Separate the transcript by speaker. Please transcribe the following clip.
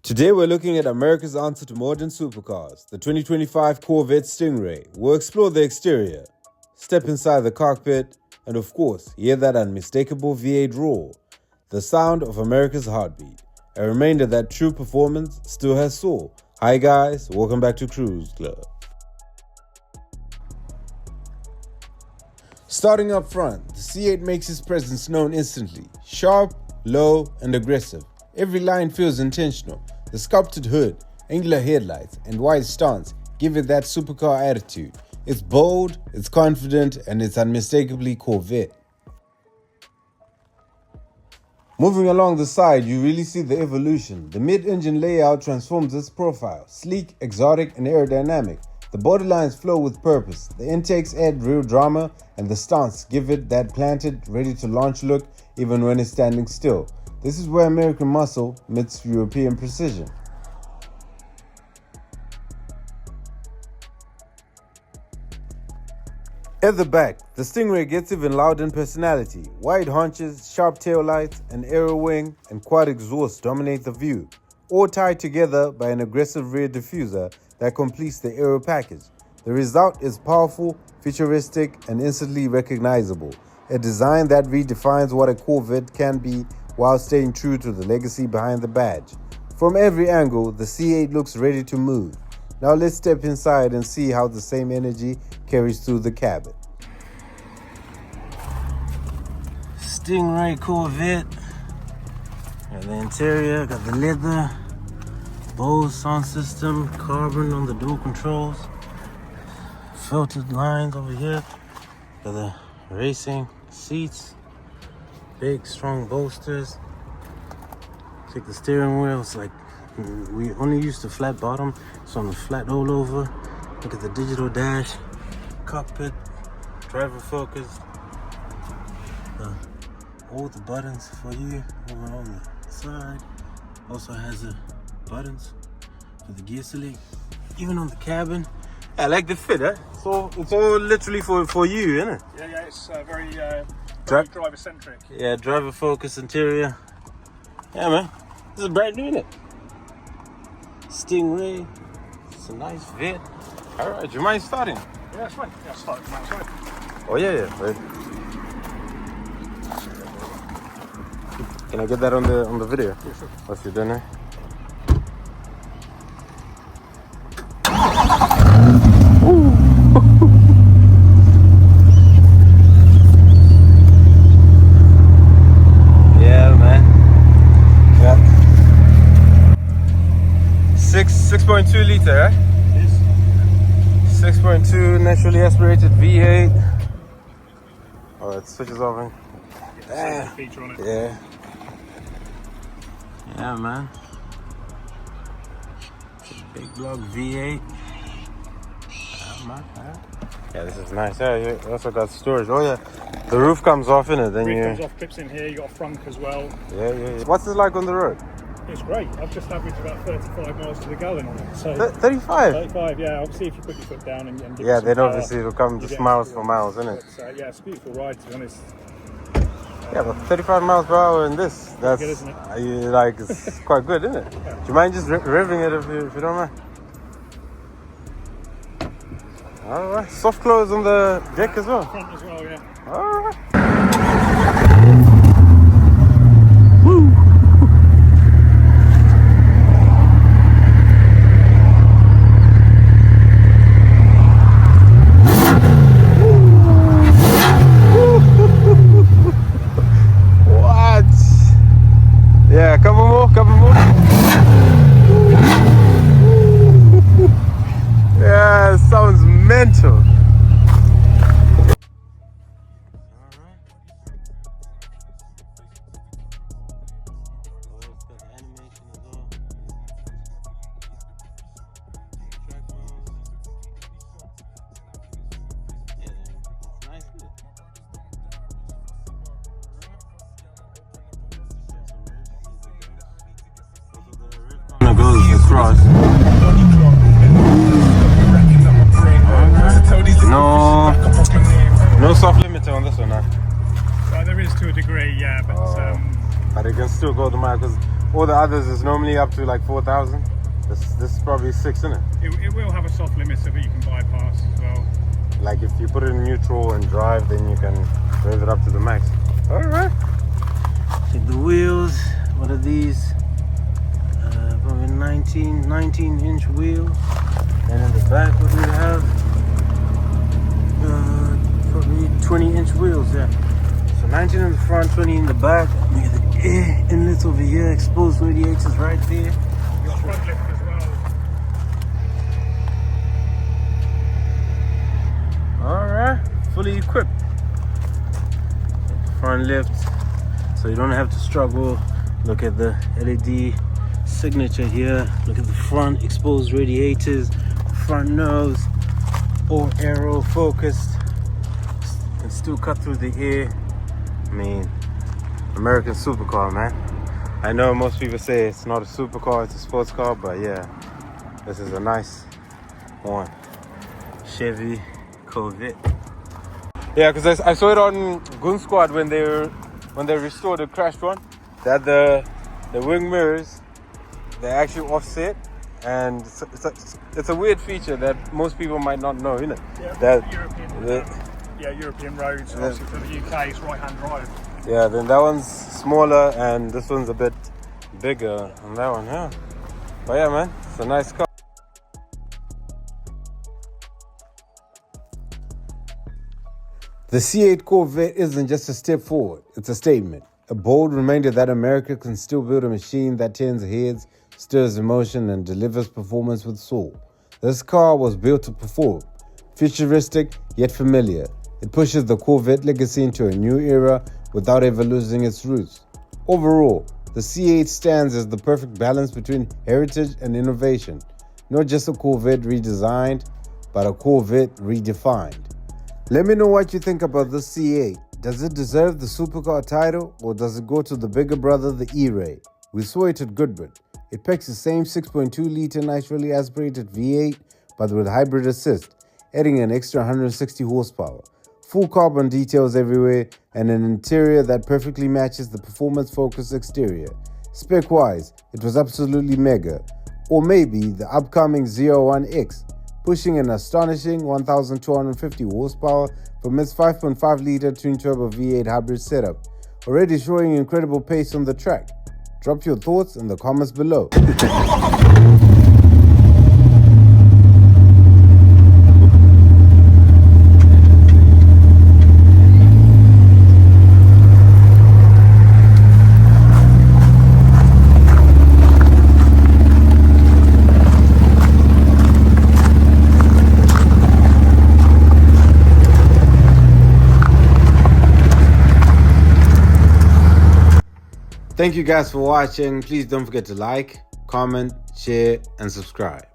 Speaker 1: Today we're looking at America's answer to modern supercars, the 2025 Corvette Stingray. We'll explore the exterior, step inside the cockpit, and of course, hear that unmistakable V8 roar, the sound of America's heartbeat. A reminder that true performance still has soul. Hi guys, welcome back to Kruze Club. Starting up front, the C8 makes its presence known instantly. Sharp, low, and aggressive. Every line feels intentional. The sculpted hood, angular headlights, and wide stance give it that supercar attitude. It's bold, it's confident, and it's unmistakably Corvette. Moving along the side, you really see the evolution. The mid-engine layout transforms its profile. Sleek, exotic, and aerodynamic. The borderlines flow with purpose. The intakes add real drama, and the stance give it that planted, ready-to-launch look even when it's standing still. This is where American muscle meets European precision. At the back, the Stingray gets even loud in personality. Wide haunches, sharp taillights, an aero wing, and quad exhaust dominate the view, all tied together by an aggressive rear diffuser that completes the aero package. The result is powerful, futuristic, and instantly recognizable. A design that redefines what a Corvette can be while staying true to the legacy behind the badge. From every angle, the C8 looks ready to move. Now let's step inside and see how the same energy carries through the cabin.
Speaker 2: Stingray Corvette. Got the interior, got the leather, Bose sound system, carbon on the dual controls, filtered lines over here, got the racing seats, big strong bolsters. Check the steering wheel, it's like we only used the flat bottom, so on the flat all over. Look at the digital dash, cockpit, driver focus, all the buttons for you over on the side. Also has the buttons for the gear select, even on the cabin. I like the fit, eh? So it's all literally for you, isn't it?
Speaker 3: Yeah, it's very driver centric.
Speaker 2: Yeah, driver focus interior. Yeah, man, this is brand new, isn't it? Stingray, it's a nice fit. All right, do you mind starting?
Speaker 3: Yeah, that's fine. Yeah, start from outside.
Speaker 2: Oh yeah, right. Can I get that on the video?
Speaker 3: Yeah, sure.
Speaker 2: What's your dinner? Yeah, man. Yeah. 6.2 liter, eh?
Speaker 3: Yes.
Speaker 2: 6.2 naturally aspirated V8. Oh, it switches off.
Speaker 3: Yeah, feature on it.
Speaker 2: Yeah. Yeah, man. Big block V8. Yeah, this is nice. Yeah, you also got storage. Oh yeah, the roof comes off in it. Then
Speaker 3: Roof comes off, clips in here. You got a frunk as well.
Speaker 2: Yeah. What's it like on the road?
Speaker 3: It's great. I've just averaged about 35 miles to the gallon on it. So
Speaker 2: 35.
Speaker 3: 35. Yeah. Obviously, if you put your foot down and give
Speaker 2: Yeah,
Speaker 3: it some
Speaker 2: then
Speaker 3: power,
Speaker 2: obviously it'll come
Speaker 3: you
Speaker 2: just
Speaker 3: get
Speaker 2: miles
Speaker 3: into
Speaker 2: for
Speaker 3: it.
Speaker 2: miles, isn't it?
Speaker 3: But, yeah, it's a beautiful ride, to be honest.
Speaker 2: Yeah, but 35 miles per hour in this, that's
Speaker 3: good, isn't it?
Speaker 2: like it's quite good, isn't it?
Speaker 3: Yeah.
Speaker 2: Do you mind just revving it if you don't mind? All right, soft close on the deck as well.
Speaker 3: Front as well, yeah.
Speaker 2: All right. What? Yeah, couple more. Yeah, sounds mental. Goes across. No soft limiter on this one, huh?
Speaker 3: There is to a degree, yeah, but
Speaker 2: But it can still go the mile because All the others is normally up to like 4,000. This is probably 6, isn't it?
Speaker 3: It will have a soft limiter that you can bypass as well.
Speaker 2: Like if you put it in neutral and drive, then you can rev it up to the max. All right. Check the wheels. What are these? Probably 19-inch wheels. And in the back, what do we have? Probably 20-inch wheels. Yeah. So 19 in the front, 20 in the back. Look at the air inlets over here. Exposed radiators right there.
Speaker 3: Got front lift as well.
Speaker 2: Alright, fully equipped. Front lift, so you don't have to struggle. Look at the LED signature here. Look at the front exposed radiators, front nose, all aero focused, and still cut through the air. I mean, American supercar, man. I know most people say it's not a supercar, it's a sports car, but yeah, this is a nice one. Chevy Corvette. Yeah, because I saw it on Gun Squad when they restored the crashed one. They had the wing mirrors, they actually offset, and it's a weird feature that most people might not know, isn't it?
Speaker 3: Yeah, European roads. Obviously for the UK, it's right-hand drive.
Speaker 2: Yeah, then that one's smaller and this one's a bit bigger on that one, yeah. But yeah, man, it's a nice car.
Speaker 1: The C8 Corvette isn't just a step forward, it's a statement. A bold reminder that America can still build a machine that turns heads, stirs emotion, and delivers performance with soul. This car was built to perform. Futuristic, yet familiar. It pushes the Corvette legacy into a new era without ever losing its roots. Overall, the C8 stands as the perfect balance between heritage and innovation. Not just a Corvette redesigned, but a Corvette redefined. Let me know what you think about the C8. Does it deserve the supercar title, or does it go to the bigger brother, the E-Ray? We saw it at Goodwood. It packs the same 6.2-litre naturally aspirated V8, but with hybrid assist, adding an extra 160 horsepower. Full carbon details everywhere, and an interior that perfectly matches the performance-focused exterior. Spec-wise, it was absolutely mega. Or maybe the upcoming ZR1X, pushing an astonishing 1,250 horsepower from its 5.5-litre twin-turbo V8 hybrid setup, already showing incredible pace on the track. Drop your thoughts in the comments below. Thank you guys for watching. Please don't forget to like, comment, share, and subscribe.